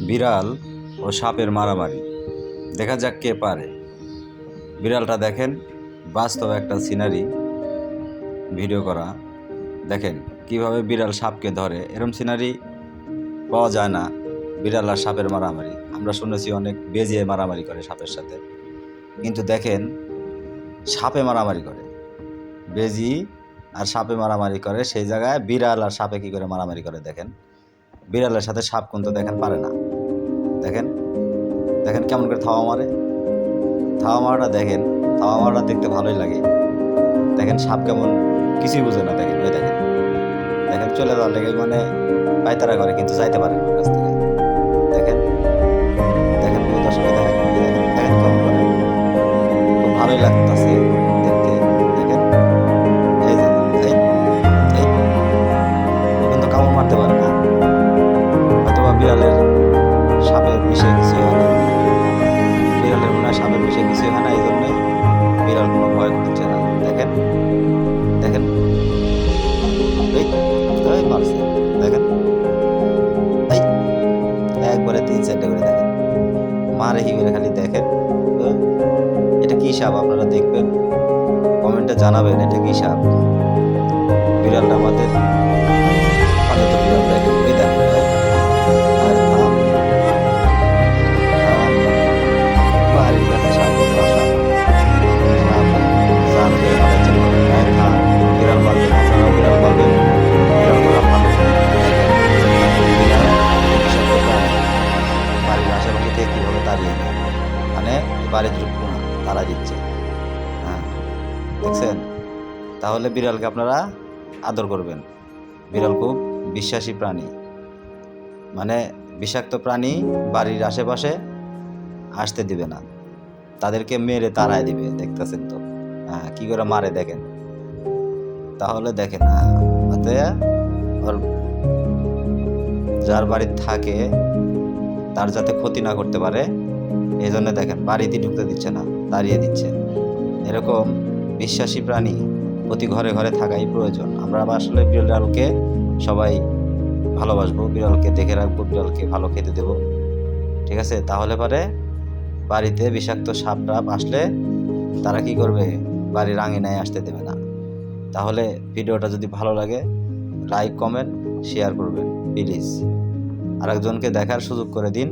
বিড়াল ও সাপের মারামারি, দেখা যাক কে পারে। বিড়ালটা দেখেন, বাস্তব একটা সিনারি ভিডিও করা। দেখেন কিভাবে বিড়াল সাপকে ধরে, এরম সিনারি পাওয়া যায় না। বিড়াল আর সাপের মারামারি আমরা শুনেছি, অনেক বেজিয়ে মারামারি করে সাপের সাথে, কিন্তু দেখেন সাপে মারামারি করে। বেজি আর সাপে মারামারি করে, সেই জায়গায় বিড়াল আর সাপে কি করে মারামারি করে দেখেন। বিড়ালের সাথে সাপ কিন্তু দেখেন পারে না। দেখেন দেখেন কেমন করে থাওয়া মারে। থাওয়া মারাটা দেখেন, থাওয়া মারাটা দেখতে ভালোই লাগে। দেখেন সাপ কেমন কিছুই বুঝে না। দেখেন ওই দেখেন দেখেন চলে যাওয়ার লেগে মানে পায়তারা করে, কিন্তু যাইতে পারে না ওর কাছ থেকে। দেখেন দেখেন প্রিয় দর্শক, দেখেন দেখেন দেখেন কেমন করে, খুব ভালোই লাগতেছে দেখতে। দেখেন এই যে এই এই ও কিন্তু কামড় মারতে পারে না, হয়তোবা বিড়ালের সাপের বিষে কিছুই হয় না। বিড়ালের মনে হয় সাপের বিষে কিছুই হয় না, এই জন্যই বিড়াল কোনো ভয় করছে না। দেখেন দেখেন এই এই মারছে, দেখেন এই একবারে 3-4টে করে দেখেন মারে কি করে, খালি দেখেন। ও, এটা কি সাপ আপনারা দেখবেন, কমেন্টে জানাবেন এটা কি সাপ। বিড়ালটা আমাদের পালিত বিড়াল, দেখেন এই দেখেন ভাই। আর থাম থাম, বাড়ির কাছে সাপ বসা, সাপ জান দিয়ে পালাচ্ছে করে। হ্যাঁ থাম, বিড়াল পালবেন আপনারাও, বিড়াল পালবেন, বিড়াল পালা ভালো। দেখেন বিড়াল বিষাক্ত প্রাণী, বাড়ির আশেপাশে থেকে কীভাবে তাড়িয়ে দেয়, মানে বাড়ির ঢুকবো না তারা দিচ্ছে। হ্যাঁ দেখছেন, তাহলে বিড়ালকে আপনারা আদর করবেন। বিড়াল খুব বিশ্বাসী প্রাণী, মানে বিষাক্ত প্রাণী বাড়ির আশেপাশে আসতে দিবে না, তাদেরকে মেরে তাড়ায় দিবে। দেখতেছেন তো হ্যাঁ কী করে মারে দেখেন। তাহলে দেখেন ওতে ওর যার বাড়ি থাকে তার যাতে ক্ষতি না করতে পারে, এই জন্য দেখেন বাড়িতে ঢুকতে দিচ্ছে না, তাড়িয়ে দিচ্ছে। এরকম বিশ্বাসী প্রাণী প্রতি ঘরে ঘরে থাকাই প্রয়োজন। আমরা আসলে বিড়ালকে সবাই ভালোবাসবো, বিড়ালকে দেখে রাখবো, বিড়ালকে ভালো খেতে দেবো, ঠিক আছে? তাহলে পরে বাড়িতে বিষাক্ত সাপ টাপ আসলে তারা কি করবে, বাড়ির আঙিনায় আসতে দেবে না। তাহলে ভিডিওটা যদি ভালো লাগে লাইক কমেন্ট শেয়ার করবেন প্লিজ, আরেকজনকে দেখার সুযোগ করে দিন।